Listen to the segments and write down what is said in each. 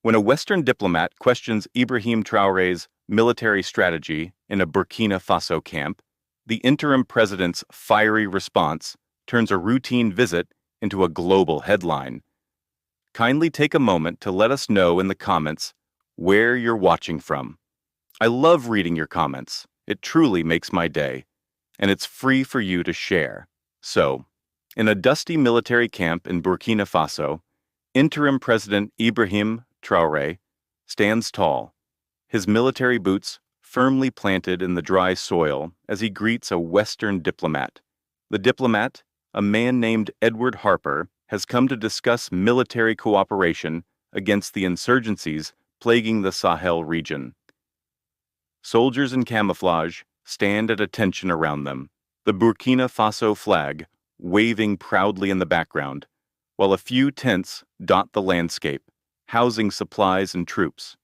When a Western diplomat questions Ibrahim Traoré's military strategy in a Burkina Faso camp, the interim president's fiery response turns a routine visit into a global headline. Kindly take a moment to let us know in the comments where you're watching from. I love reading your comments. It truly makes my day, and it's free for you to share. So, in a dusty military camp in Burkina Faso, interim President Ibrahim Traoré stands tall, his military boots firmly planted in the dry soil as he greets a Western diplomat. The diplomat, a man named Edward Harper, has come to discuss military cooperation against the insurgencies plaguing the Sahel region. Soldiers in camouflage stand at attention around them, the Burkina Faso flag waving proudly in the background, while a few tents dot the landscape, housing supplies and troops.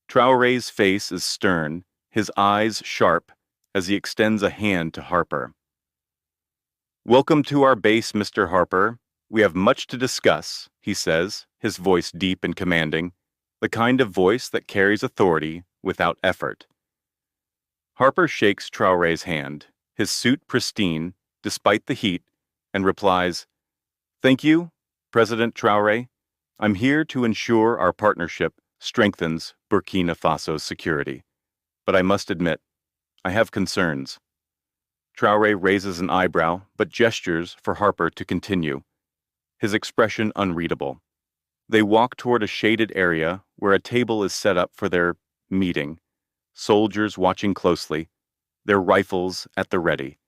Traoré's face is stern, his eyes sharp, as he extends a hand to Harper. "Welcome to our base, Mr. Harper. We have much to discuss," he says, his voice deep and commanding, the kind of voice that carries authority without effort. Harper shakes Traoré's hand, his suit pristine, despite the heat, and replies, "Thank you, President Traoré. I'm here to ensure our partnership strengthens Burkina Faso's security. But I must admit, I have concerns." Traoré raises an eyebrow, but gestures for Harper to continue, his expression unreadable. They walk toward a shaded area where a table is set up for their meeting, soldiers watching closely, their rifles at the ready.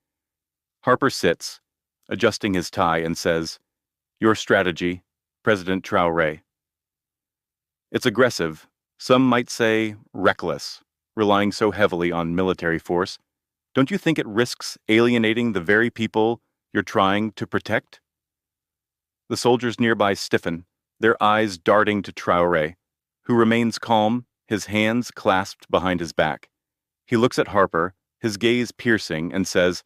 Harper sits, adjusting his tie, and says, "Your strategy, President Traoré. It's aggressive, some might say reckless, relying so heavily on military force. Don't you think it risks alienating the very people you're trying to protect?" The soldiers nearby stiffen, their eyes darting to Traoré, who remains calm, his hands clasped behind his back. He looks at Harper, his gaze piercing, and says,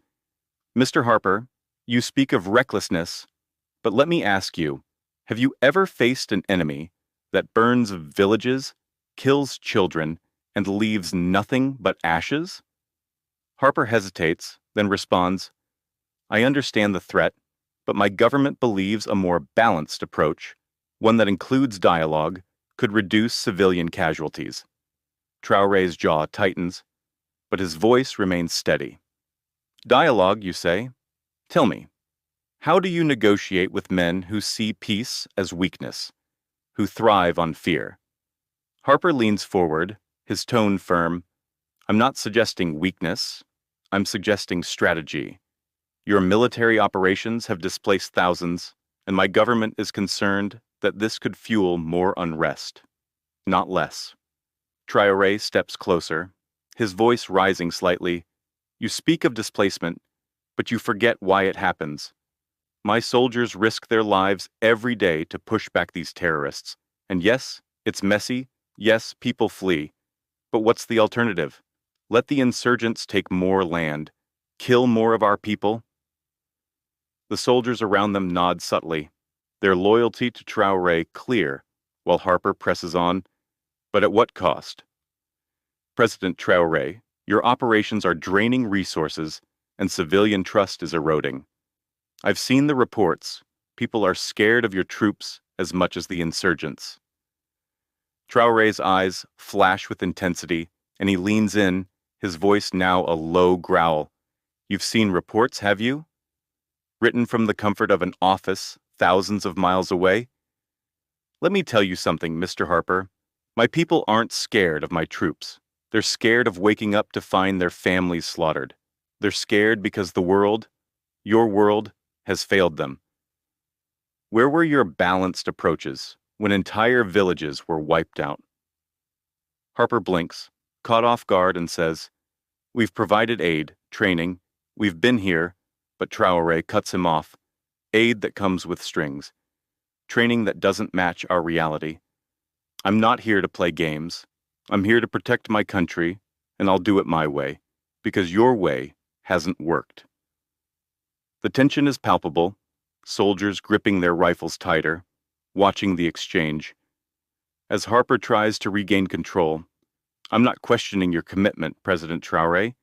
"Mr. Harper, you speak of recklessness, but let me ask you, have you ever faced an enemy that burns villages, kills children, and leaves nothing but ashes?" Harper hesitates, then responds, "I understand the threat, but my government believes a more balanced approach, one that includes dialogue, could reduce civilian casualties." Traoré's jaw tightens, but his voice remains steady. "Dialogue, you say? Tell me, how do you negotiate with men who see peace as weakness, who thrive on fear?" Harper leans forward, his tone firm. "I'm not suggesting weakness. I'm suggesting strategy. Your military operations have displaced thousands, and my government is concerned that this could fuel more unrest, not less." Traoré steps closer, his voice rising slightly. "You speak of displacement, but you forget why it happens. My soldiers risk their lives every day to push back these terrorists. And yes, it's messy. Yes, people flee. But what's the alternative? Let the insurgents take more land, kill more of our people?" The soldiers around them nod subtly, their loyalty to Traoré clear, while Harper presses on, "But at what cost? President Traoré, your operations are draining resources, and civilian trust is eroding. I've seen the reports. People are scared of your troops as much as the insurgents." Traoré's eyes flash with intensity, and he leans in, his voice now a low growl. "You've seen reports, have you? Written from the comfort of an office thousands of miles away? Let me tell you something, Mr. Harper. My people aren't scared of my troops. They're scared of waking up to find their families slaughtered. They're scared because the world, your world, has failed them. Where were your balanced approaches when entire villages were wiped out?" Harper blinks, caught off guard, and says, "We've provided aid, training. We've been here," but Traoré cuts him off. "Aid that comes with strings. Training that doesn't match our reality. I'm not here to play games. I'm here to protect my country, and I'll do it my way, because your way hasn't worked." The tension is palpable, soldiers gripping their rifles tighter, watching the exchange. As Harper tries to regain control, I'm not questioning your commitment, President Traoré.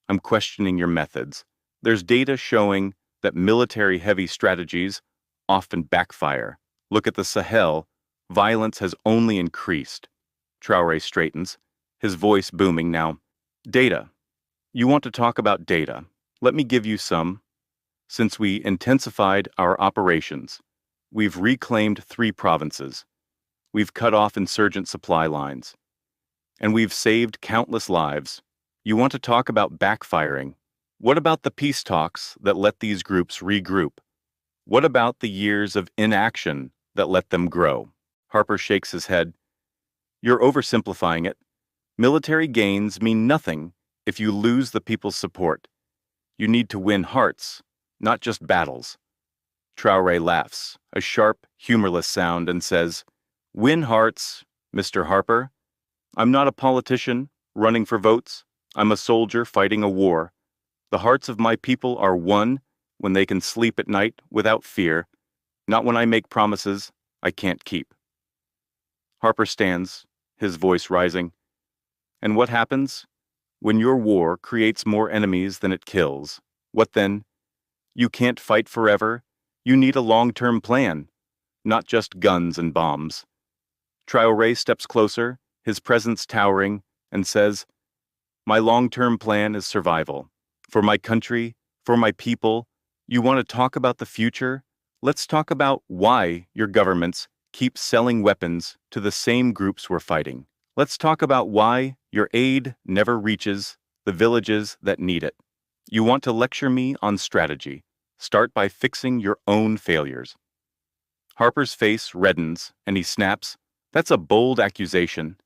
I'm questioning your methods. There's data showing that military-heavy strategies often backfire. Look at the Sahel. Violence has only increased. Traoré straightens, his voice booming now. Data. You want to talk about data. Let me give you some. Since we intensified our operations, we've reclaimed 3 provinces. We've cut off insurgent supply lines. And we've saved countless lives. You want to talk about backfiring. What about the peace talks that let these groups regroup? What about the years of inaction that let them grow? Harper shakes his head. You're oversimplifying it. Military gains mean nothing if you lose the people's support. You need to win hearts, not just battles. Traoré laughs, a sharp, humorless sound, and says, "Win hearts, Mr. Harper. I'm not a politician running for votes. I'm a soldier fighting a war. The hearts of my people are won when they can sleep at night without fear, not when I make promises I can't keep." Harper stands, his voice rising. And what happens? When your war creates more enemies than it kills, what then? You can't fight forever. You need a long-term plan, not just guns and bombs. Traoré steps closer, his presence towering, and says, "My long-term plan is survival. For my country, for my people. You want to talk about the future? Let's talk about why your governments keep selling weapons to the same groups we're fighting. Let's talk about why your aid never reaches the villages that need it. You want to lecture me on strategy. Start by fixing your own failures." Harper's face reddens, and he snaps, "That's a bold accusation.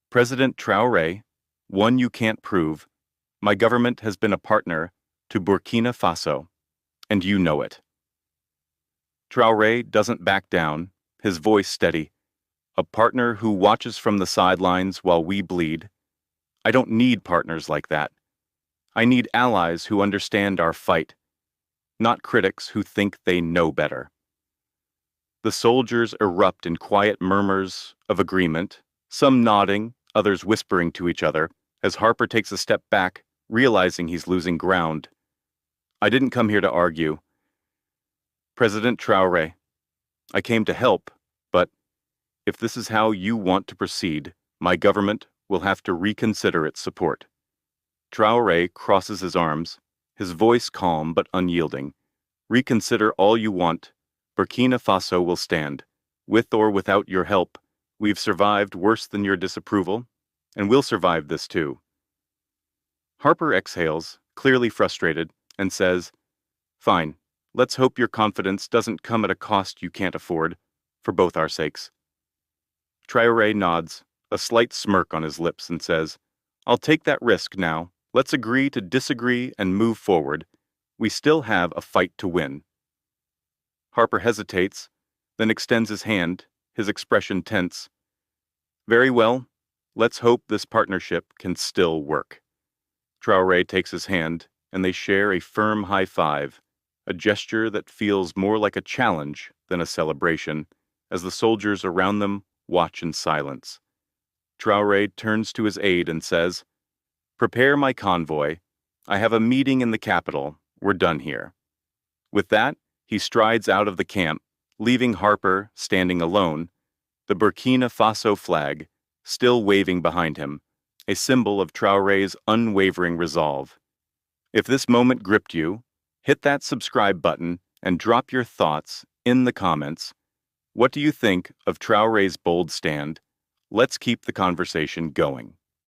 President Traoré, one you can't prove. My government has been a partner to Burkina Faso, and you know it." Traoré doesn't back down, his voice steady. "A partner who watches from the sidelines while we bleed. I don't need partners like that. I need allies who understand our fight, not critics who think they know better." The soldiers erupt in quiet murmurs of agreement, some nodding, others whispering to each other, as Harper takes a step back, realizing he's losing ground. "I didn't come here to argue. President Traoré, I came to help, but if this is how you want to proceed, my government will have to reconsider its support." Traoré crosses his arms, his voice calm but unyielding. "Reconsider all you want. Burkina Faso will stand. With or without your help, we've survived worse than your disapproval, and we'll survive this too." Harper exhales, clearly frustrated, and says, "Fine, let's hope your confidence doesn't come at a cost you can't afford, for both our sakes." Traoré nods, a slight smirk on his lips, and says, "I'll take that risk now. Let's agree to disagree and move forward. We still have a fight to win." Harper hesitates, then extends his hand, his expression tense. "Very well, let's hope this partnership can still work." Traoré takes his hand, and they share a firm high five, a gesture that feels more like a challenge than a celebration, as the soldiers around them watch in silence. Traoré turns to his aide and says, "Prepare my convoy. I have a meeting in the capital. We're done here." With that, he strides out of the camp, leaving Harper standing alone, the Burkina Faso flag still waving behind him, a symbol of Traoré's unwavering resolve. If this moment gripped you, hit that subscribe button and drop your thoughts in the comments. What do you think of Traoré's bold stand? Let's keep the conversation going.